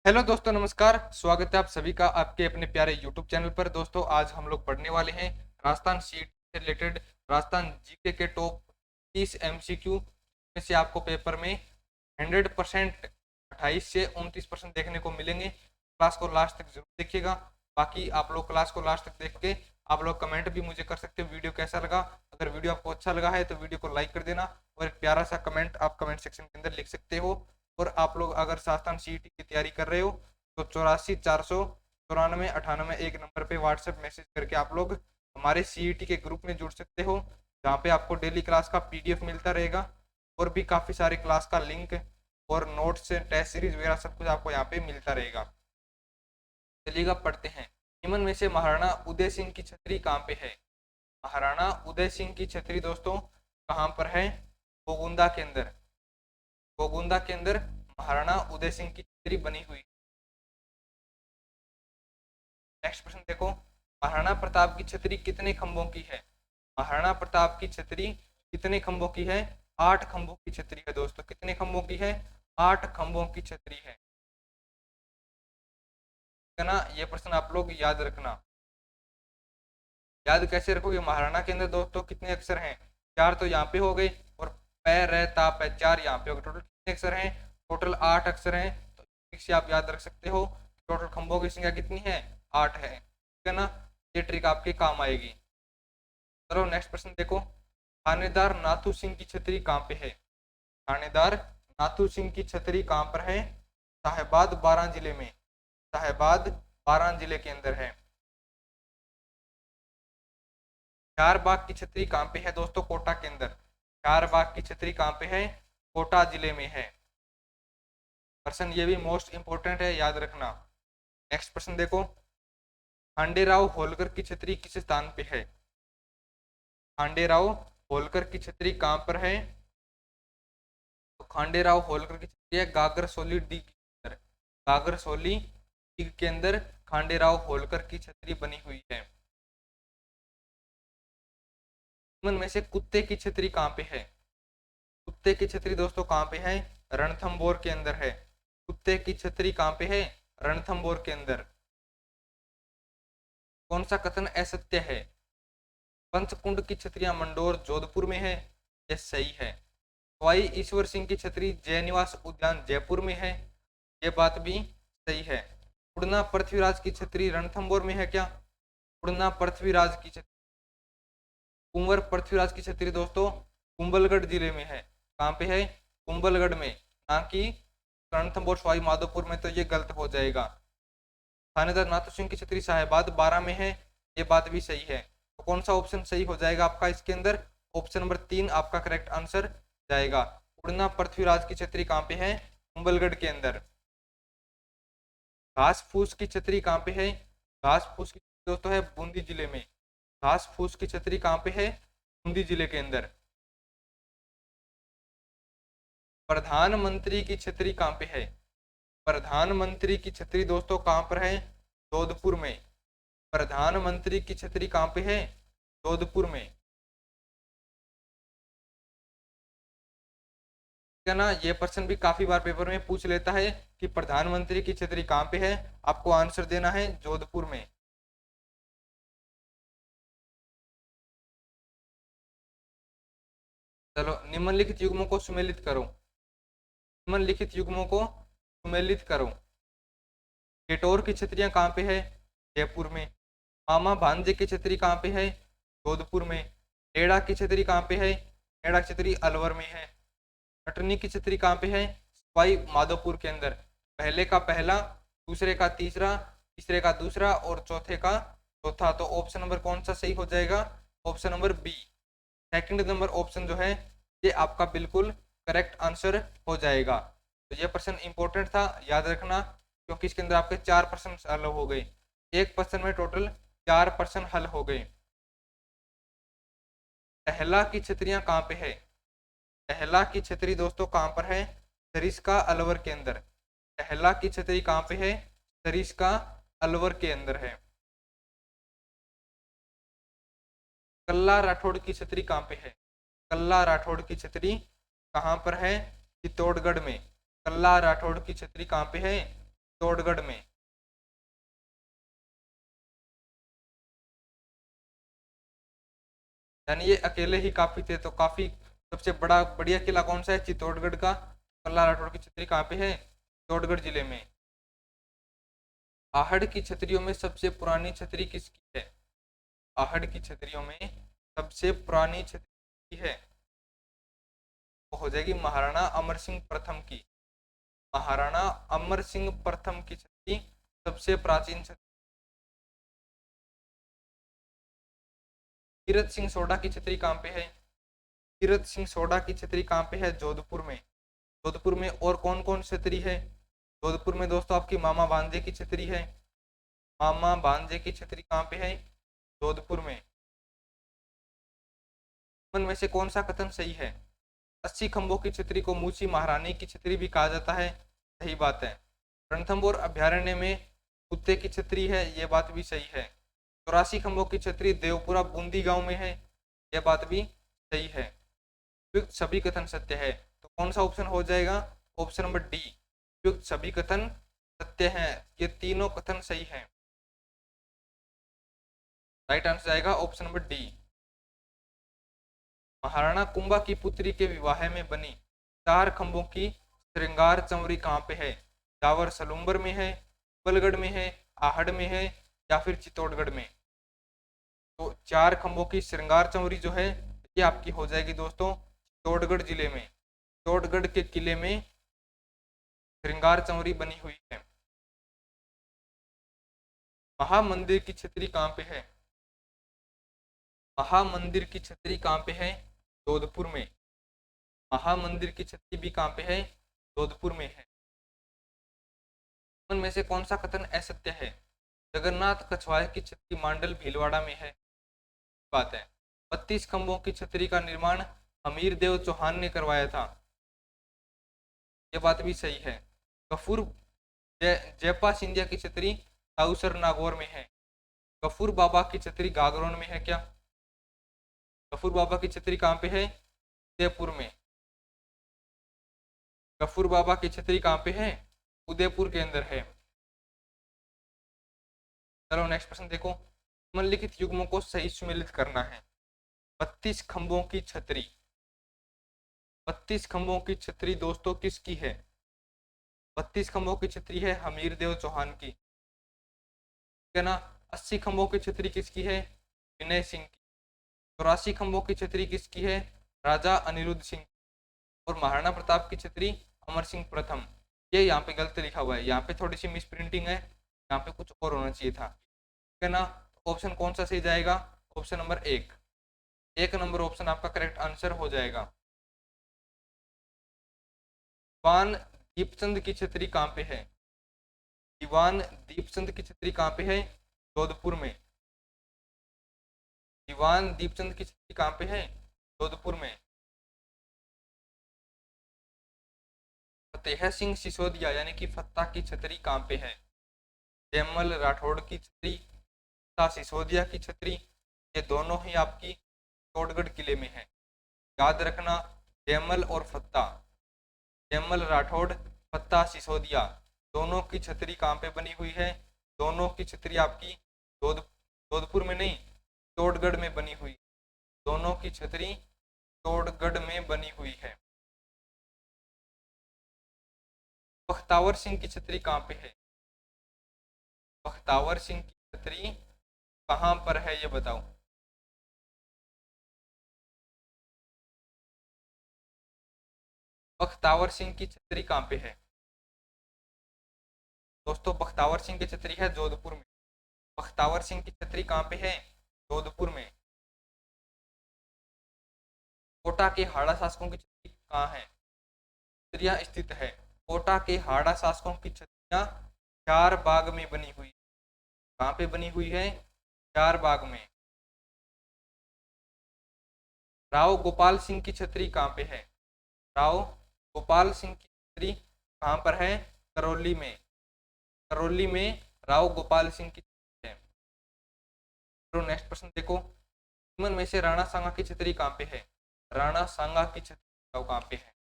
Hello दोस्तों, नमस्कार। स्वागत है आप सभी का आपके अपने प्यारे यूट्यूब चैनल पर। दोस्तों, आज हम लोग पढ़ने वाले हैं राजस्थान सीट से रिलेटेड राजस्थान जीके के टॉप 30 एमसीक्यू में से आपको पेपर में 100% 28 से 29% देखने को मिलेंगे। क्लास को लास्ट तक जरूर देखिएगा। बाकी आप लोग क्लास को लास्ट तक देख के आप लोग कमेंट भी मुझे कर सकते हो वीडियो कैसा लगा। अगर वीडियो आपको अच्छा लगा है तो वीडियो को लाइक कर देना और एक प्यारा सा कमेंट आप कमेंट सेक्शन के अंदर लिख सकते हो। और आप लोग अगर राजस्थान सीईटी की तैयारी कर रहे हो तो 84 494 98 एक नंबर पे व्हाट्सएप मैसेज करके आप लोग हमारे सीईटी के ग्रुप में जुड़ सकते हो, जहाँ पे आपको डेली क्लास का पीडीएफ मिलता रहेगा और भी काफ़ी सारे क्लास का लिंक और नोट्स टेस्ट सीरीज वगैरह सब कुछ आपको यहाँ पे मिलता रहेगा। चलिएगा पढ़ते हैं। निम्न में से महाराणा उदय सिंह की छतरी कहाँ पे है? महाराणा उदय सिंह की छतरी दोस्तों कहाँ पर है? गोगुंदा के अंदर। गोगुंदा के अंदर महाराणा उदय सिंह की छतरी बनी हुई। नेक्स्ट प्रश्न देखो, महाराणा प्रताप की छतरी कितने खंभों की है? महाराणा प्रताप की छतरी कितने खंभों की है? 8 खंभों की छतरी है दोस्तों। कितने खंभों की है? 8 खंभों की छतरी है ना। ये प्रश्न आप लोग याद रखना। याद कैसे रखोगे? महाराणा के अंदर दोस्तों कितने अक्षर हैं? 4 तो यहाँ पे हो गए और पैर है ताप है 4 यहाँ पे हो गए। टोटल कितने अक्षर हैं? टोटल 8 अक्षर हैं। तो ठीक से आप याद रख सकते हो। टोटल खंभों की संख्या कितनी है? 8 है। ठीक है ना। ये ट्रिक आपके काम आएगी। चलो नेक्स्ट प्रश्न देखो, थानेदार नाथू सिंह की छतरी कहाँ पे है? थानेदार नाथू सिंह की छतरी कहाँ पर है? साहेबाद 12 जिले में। साहेबाद 12 जिले के अंदर है। चार बाग की छतरी कहाँ पे है दोस्तों? कोटा के अंदर। चार बाग की छतरी कहाँ पे है? कोटा जिले में है। प्रश्न ये भी मोस्ट इंपोर्टेंट है, याद रखना। नेक्स्ट प्रश्न देखो, खांडेराव होलकर की छतरी किस स्थान पे है? खांडेराव होलकर की छतरी कहाँ पर है? तो खांडेराव होलकर की छतरी है गागरसोली डी के अंदर। गागरसोली डी के अंदर खांडेराव होलकर की छतरी बनी हुई है। निम्न में से कुत्ते की छतरी कहाँ पे है? कुत्ते की छतरी दोस्तों कहाँ पे है? रणथंबोर के अंदर है। कुत्ते की छतरी कहाँ पे है? रणथंबोर के अंदर। कौन सा कथन असत्य है? पंचकुंड की छतरियां मंडोर जोधपुर में है, यह सही है। सवाई ईश्वर सिंह की छतरी जयनिवास उद्यान जयपुर में है, यह बात भी सही है। उड़ना पृथ्वीराज की छतरी रणथंबोर में है क्या? उड़ना पृथ्वीराज की छतरी, कुंवर पृथ्वीराज की छतरी दोस्तों कुंभलगढ़ जिले में है। कहाँ पे है? कुंभलगढ़ में, ना कि रणथंबोर सवाई माधोपुर में, तो ये गलत हो जाएगा। थानेदार नाथू सिंह की छतरी साहेबाद 12 में है, ये बात भी सही है। तो कौन सा ऑप्शन सही हो जाएगा आपका इसके अंदर? ऑप्शन नंबर 3 आपका करेक्ट आंसर जाएगा। उड़ना पृथ्वीराज की छतरी कहाँ पे है? कुंभलगढ़ के अंदर। घास फूस की छतरी कहाँ पे है? घास फूस की दोस्तों है बूंदी जिले में। घास फूस की छतरी कहाँ पे है? बूंदी जिले के अंदर। प्रधानमंत्री की छतरी कहाँ पे है? प्रधानमंत्री की छतरी दोस्तों कहाँ पर है? जोधपुर में। प्रधानमंत्री की छतरी कहाँ पे है? जोधपुर में। क्या ना, ये प्रश्न भी काफी बार पेपर में पूछ लेता है कि प्रधानमंत्री की छतरी कहाँ पे है। आपको आंसर देना है जोधपुर में। चलो, निम्नलिखित युग्मों को सुमेलित करो। निम्नलिखित युग्मों को सुमेलित करो। केटोर की छतरियां कहाँ पे है? जयपुर में। मामा भांजे की छतरी कहाँ पे है? जोधपुर में। टेढ़ा की छतरी कहाँ पे है? टेढ़ा की छतरी अलवर में है। कटनी की छतरी कहाँ पे है? सवाई माधोपुर के अंदर। पहले का पहला, दूसरे का तीसरा, तीसरे का दूसरा और चौथे का चौथा। तो ऑप्शन नंबर कौन सा सही हो जाएगा? Option number B, second number option जो है ये आपका बिल्कुल करेक्ट आंसर हो जाएगा। तो ये प्रश्न इंपॉर्टेंट था, याद रखना, क्योंकि इसके अंदर आपके 4 प्रश्न हल हो गए। एक प्रश्न में टोटल 4 प्रश्न हल हो गए। टहला की छतरियां कहाँ पे है? टहला की छतरी दोस्तों कहाँ पर है? सरिस्का अलवर के अंदर। टहला की छतरी कहाँ पे है? सरिस्का अलवर के अंदर है। कल्ला राठौड़ की छतरी कहाँ पे है? कल्ला राठौड़ की छतरी कहाँ पर है? चित्तौड़गढ़ में। कल्ला राठौड़ की छतरी कहाँ पे है? चित्तौड़गढ़ में। यानी ये अकेले ही काफी थे, तो काफी सबसे बढ़िया किला कौन सा है? चित्तौड़गढ़ का। कल्ला राठौड़ की छतरी कहाँ पे है? चित्तौड़गढ़ जिले में। आहड़ की छतरियों में सबसे पुरानी छतरी किसकी है? आहड़ की छतरियों में सबसे पुरानी छतरी है, वो हो जाएगी महाराणा अमर सिंह प्रथम की। महाराणा अमर सिंह प्रथम की छतरी सबसे प्राचीन छतरी। तीरथ सिंह सोढ़ा की छतरी कहाँ पे है? तीरथ सिंह सोढ़ा की छतरी कहाँ पे है? जोधपुर में। जोधपुर में और कौन कौन छतरी है? जोधपुर में दोस्तों आपकी मामा भांजे की छतरी है। मामा भांजे की छतरी कहाँ पे है? जोधपुर में। में से कौन सा कथन सही है? 80 खंभों की छतरी को मूसी महारानी की छतरी भी कहा जाता है, सही बात है। रणथंभौर अभ्यारण्य में कुत्ते की छतरी है, ये बात भी सही है। 84 खंभों की छतरी देवपुरा बूंदी गांव में है, यह बात भी सही है। उपयुक्त सभी कथन सत्य है, तो कौन सा ऑप्शन हो जाएगा? ऑप्शन नंबर डी, उपयुक्त सभी कथन सत्य है। ये तीनों कथन सही है। राइट आंसर आएगा option number D. Maharana Kumbha की पुत्री के विवाह में बनी 4 खंभों की श्रृंगार चंवरी कहाँ पे है? जावर सलूम्बर में है, बलगढ़ में है, आहड़ में है, या फिर चित्तौड़गढ़ में? तो 4 खंभों की श्रृंगार चंवरी जो है ये आपकी हो जाएगी दोस्तों चित्तौड़गढ़ जिले में। चित्तौड़गढ़ के किले में श्रृंगार चंवरी बनी हुई है। महामंदिर की छतरी कहाँ पे है? महामंदिर की छतरी कहाँ पे है? जोधपुर में। महामंदिर की छतरी भी कहाँ पे है? जोधपुर में है। उनमें से कौन सा कथन असत्य है? जगन्नाथ कछवाए की छतरी मांडल भीलवाड़ा में है, बात है। 32 खंभों की छतरी का निर्माण हमीर देव चौहान ने करवाया था, ये बात भी सही है। गफूर जयपा सिंधिया की छतरी ताऊसर नागौर में है। गफूर बाबा की छतरी गागरोन में है क्या? गफूर बाबा की छतरी कहाँ पे है? उदयपुर में। गफूर बाबा की छतरी कहाँ पे है? उदयपुर के अंदर है। चलो नेक्स्ट प्रश्न देखो। निम्नलिखित युग्मों को सही सुमेलित करना है। 32 खंभों की छतरी, 32 खंभों की छतरी दोस्तों किसकी है? 32 खंभों की छतरी है हमीर देव चौहान की, ठीक है ना। 80 खंभों की छतरी किसकी है? विनय सिंह की। 84 खंभों की छतरी किसकी है? राजा अनिरुद्ध सिंह। और महाराणा प्रताप की छतरी अमर सिंह प्रथम। ये यहाँ पे गलत लिखा हुआ है, यहाँ पे थोड़ी सी मिस प्रिंटिंग है, यहाँ पे कुछ और होना चाहिए था, ठीक है ना। ऑप्शन कौन सा सही जाएगा? ऑप्शन नंबर 1, 1 नंबर ऑप्शन आपका करेक्ट आंसर हो जाएगा। दीवान दीपचंद की छतरी कहाँ पे है? दीवान दीपचंद की छतरी कहाँ पे है? जोधपुर में। दीवान दीपचंद की छतरी कहाँ पे है? जोधपुर में। फतेह सिंह सिसोदिया यानी कि फत्ता की छतरी कहाँ पे है? जयमल राठौड़ की छतरी, फत्ता सिसोदिया की छतरी, ये दोनों ही आपकी चित्तौड़गढ़ किले में है। याद रखना, जयमल और फत्ता, जयमल राठौड़ फत्ता सिसोदिया दोनों की छतरी कहाँ पे बनी हुई है? दोनों की छतरी आपकी जोधपुर में नहीं, चित्तौड़गढ़ में बनी हुई। दोनों की छतरी चित्तौड़गढ़ में बनी हुई है। बख्तावर सिंह की छतरी कहाँ पे है? बख्तावर सिंह की छतरी कहाँ पर है ये बताओ। बख्तावर सिंह की छतरी कहाँ पे है? दोस्तों बख्तावर सिंह की छतरी है जोधपुर में। बख्तावर सिंह की छतरी कहाँ पे है? जोधपुर में। कोटा के हाड़ा शासकों की छतरी कहाँ है? छतरियाँ स्थित है। कोटा के हाड़ा शासकों की छतरियाँ चार बाग में बनी हुई। कहाँ पे बनी हुई है? चार बाग में। राव गोपाल सिंह की छतरी कहाँ पे है? राव गोपाल सिंह की छतरी कहाँ पर है? करौली में। करौली में राव गोपाल सिंह की छतरी है। तो नेक्स्ट प्रश्न देखो। निम्न में से राणा सांगा की छतरी कहाँ पे है? राणा सांगा की छतरी कहाँ पे है?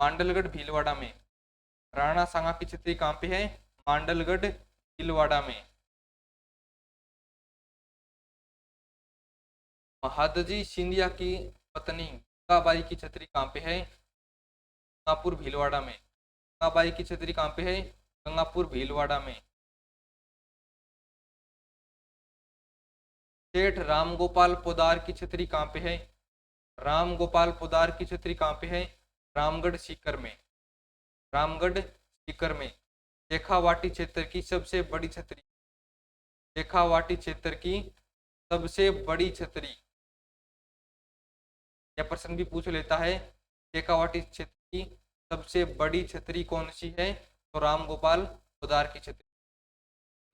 मांडलगढ़ भीलवाड़ा में। राणा सांगा की छतरी कहाँ पे है? मांडलगढ़ भीलवाड़ा में। महादजी सिंधिया की पत्नी गंगाबाई की छतरी कहाँ पे है? गंगापुर भीलवाड़ा में। गंगाबाई की छतरी कहाँ पे है? गंगापुर भीलवाड़ा में। सेठ रामगोपाल पोदार की छतरी कहाँ पे है? रामगोपाल पोदार की छतरी कहाँ पे है? रामगढ़ सीकर में। रामगढ़ सीकर में। शेखावाटी क्षेत्र की सबसे बड़ी छतरी। शेखावाटी क्षेत्र की सबसे बड़ी छतरी। यह प्रश्न भी पूछ लेता है, शेखावाटी क्षेत्र की सबसे बड़ी छतरी कौन सी है? तो रामगोपाल पोदार की छतरी।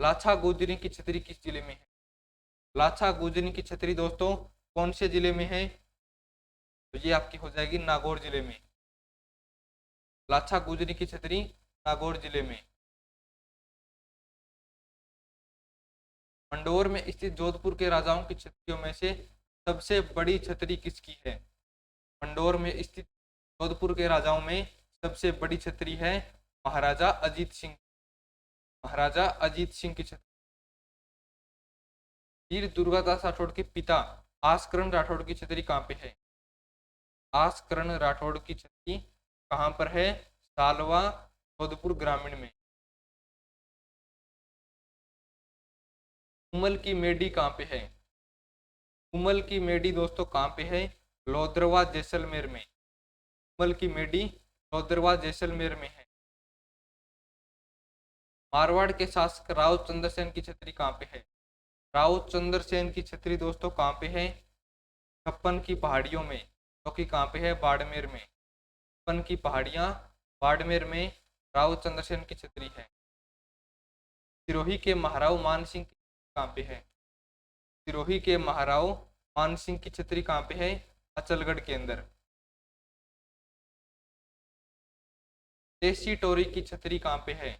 लाछा गुजरी की छतरी किस जिले में है? लाछा गुजरी की छतरी दोस्तों कौन से जिले में है? तो ये आपकी हो जाएगी नागौर जिले में। लाछा गुजरी की छतरी नागौर जिले में। मंडोर में स्थित जोधपुर के राजाओं की छतरियों में से सबसे बड़ी छतरी किसकी है? मंडोर में स्थित जोधपुर के राजाओं में सबसे बड़ी छतरी है महाराजा अजीत सिंह। महाराजा अजीत सिंह की छतरी। वीर दुर्गादास राठौड़ के पिता आस्करण राठौड़ की छतरी कहाँ पे है? आस्करण राठौड़ की छतरी कहाँ पर है? सालवा जोधपुर ग्रामीण में। उमल की मेडी कहाँ पे है? उमल की मेडी दोस्तों कहाँ पे है? लोद्रवा जैसलमेर में। उमल की मेडी लोद्रवा जैसलमेर में है। मारवाड़ के शासक राव चंद्रसेन की छतरी कहाँ पे है? राव चंद्रसेन की छतरी दोस्तों कहाँ पे है? छप्पन की पहाड़ियों में, जो कि कहाँ पे है? बाड़मेर में। छप्पन की पहाड़ियाँ बाड़मेर में राव चंद्रसेन की छतरी है। सिरोही के महाराव मान सिंह की कहाँ पे है? सिरोही के महाराव मान सिंह की छतरी कहाँ पे है? अचलगढ़ के अंदर। देसी टोरी की छतरी कहाँ पे है?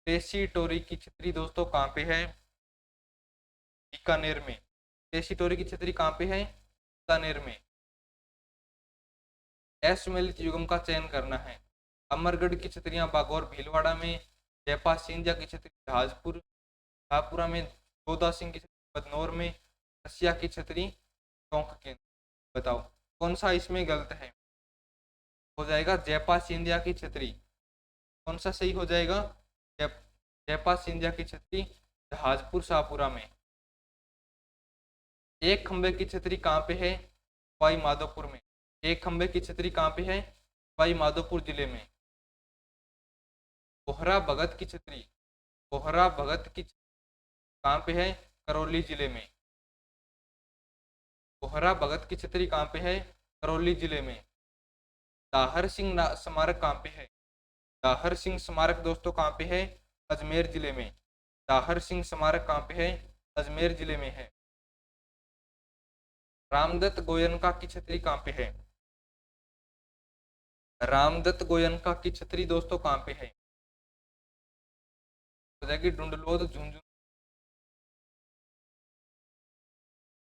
देसी टोरी की छतरी दोस्तों कहाँ पे है? बीकानेर में। देसी टोरी की छतरी कहाँ पे है? बीकानेर में। अश्वमेध युगम का चयन करना है। अमरगढ़ की छतरियां बागौर भीलवाड़ा में। जयपाल सिंधिया की छतरी जहाजपुर शाहपुरा में। जोधा सिंह की छतरी बदनौर में। रसिया की छतरी टोंक के। बताओ कौन सा इसमें गलत है? हो जाएगा जयपाल सिंधिया की छतरी। कौन सा सही हो जाएगा? जयपाल सिंधिया की छतरी जहाजपुर शाहपुरा में। एक खंबे की छतरी कहाँ पे है? सवाई माधोपुर में। एक खंबे की छतरी कहाँ पे है? सवाई माधोपुर जिले में। बोहरा भगत की छतरी। बोहरा भगत की कहाँ पे है? करौली जिले में। बोहरा भगत की छतरी कहाँ पे है? करौली जिले में। दाहर सिंह स्मारक कहाँ पे है? दाहर सिंह स्मारक दोस्तों कहाँ पे है? अजमेर जिले में। दाहर सिंह स्मारक कहाँ पे है? अजमेर जिले में है। रामदत्त गोयनका की छतरी कहाँ पे है? रामदत्त गोयनका की छतरी दोस्तों कहाँ पे है? हो जाएगी डुंडलोद झुंझुनू।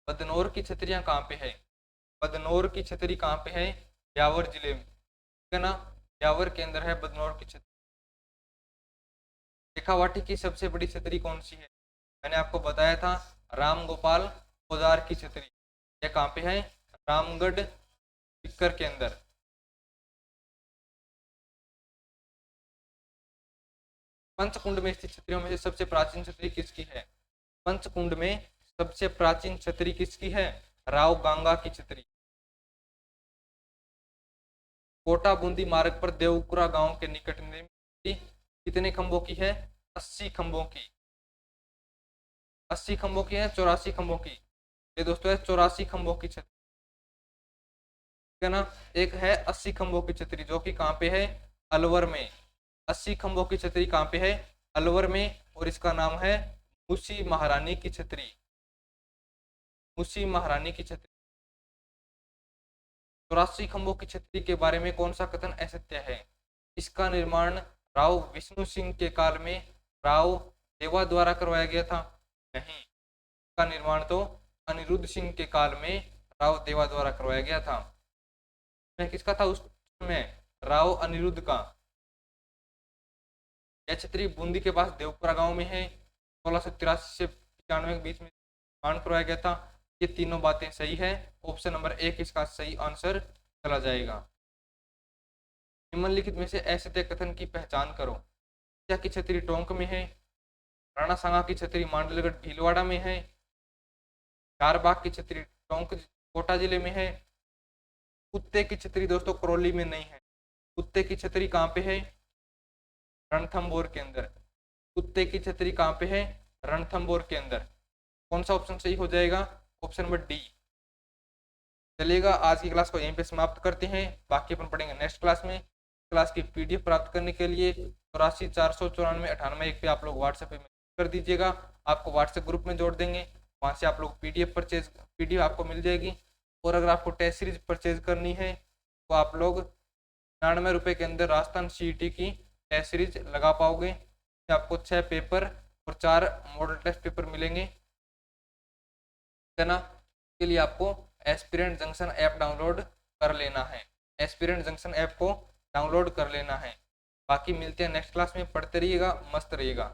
बदनौर की छतरियां कहाँ पे है? बदनौर की छतरी कहाँ पे है? ब्यावर जिले में। ठीक है ना? ब्यावर के अंदर है बदनौर की छतरी। शेखावाटी की सबसे बड़ी छतरी कौन सी है? मैंने आपको बताया था रामगोपाल पोदार की छतरी। यह कहाँ पे है? रामगढ़ सीकर के अंदर। पंचकुंड में स्थित छतरियों में से सबसे प्राचीन छतरी किसकी है? पंचकुंड में सबसे प्राचीन छतरी किसकी है? राव गांगा की छतरी। कोटा बूंदी मार्ग पर देवपुरा गांव के निकट में कितने खंभों की है? 80 खंभों की। 80 खंभों की है 84 खंभों की? ये दोस्तों है 84 खंभों की छतरी। ठीक है ना? एक है 80 खंभों की छतरी जो कि कहाँ पे है? अलवर में। 80 खंभों की छतरी कहाँ पे है? अलवर में। और इसका नाम है मुसी महारानी की छतरी। मुसी महारानी की छतरी। 84 खंभों की छतरी के बारे में कौन सा कथन असत्य है? इसका निर्माण राव विष्णु सिंह के काल में राव देवा द्वारा करवाया गया था? नहीं, इसका निर्माण तो अनिरुद्ध सिंह के काल में राव देवा द्वारा करवाया गया था। मैं किसका था उस समय? राव अनिरुद्ध का। यह छतरी बूंदी के पास देवपुरा गांव में है। 1683 से 95 के बीच में निर्माण करवाया गया था। ये तीनों बातें सही है। ऑप्शन नंबर 1 इसका सही आंसर चला जाएगा। निम्नलिखित में से असत्य कथन की पहचान करो। क्या की छतरी टोंक में है, राणा सांगा की छतरी मांडलगढ़ भीलवाड़ा में है, चारबाग की छतरी टोंक कोटा जिले में है, कुत्ते की छतरी दोस्तों करौली में नहीं है। कुत्ते की छतरी कहाँ पे है? रणथंभौर के अंदर। कुत्ते की छतरी कहाँ पे है? रणथंभौर के अंदर। कौन सा ऑप्शन सही हो जाएगा? Option number D. चलिएगा, आज की क्लास को यहीं पे समाप्त करते हैं, बाकी अपन पढ़ेंगे नेक्स्ट क्लास में। क्लास की पीडीएफ प्राप्त करने के लिए 84 494 98 1 पे आप लोग व्हाट्सएप पे कर दीजिएगा। आपको व्हाट्सएप ग्रुप में जोड़ देंगे, वहाँ से आप लोग पीडीएफ आपको मिल जाएगी। और अगर आपको टेस्ट सीरीज परचेज करनी है तो आप लोग 99 रुपये के अंदर राजस्थान सीईटी की टेस्ट सीरीज लगा पाओगे। आपको 6 पेपर और 4 मॉडल टेस्ट पेपर मिलेंगे, है ना। के लिए आपको एस्पिरेंट जंक्शन ऐप डाउनलोड कर लेना है। एस्पिरेंट जंक्शन ऐप को डाउनलोड कर लेना है। बाकी मिलते हैं नेक्स्ट क्लास में। पढ़ते रहिएगा, मस्त रहिएगा।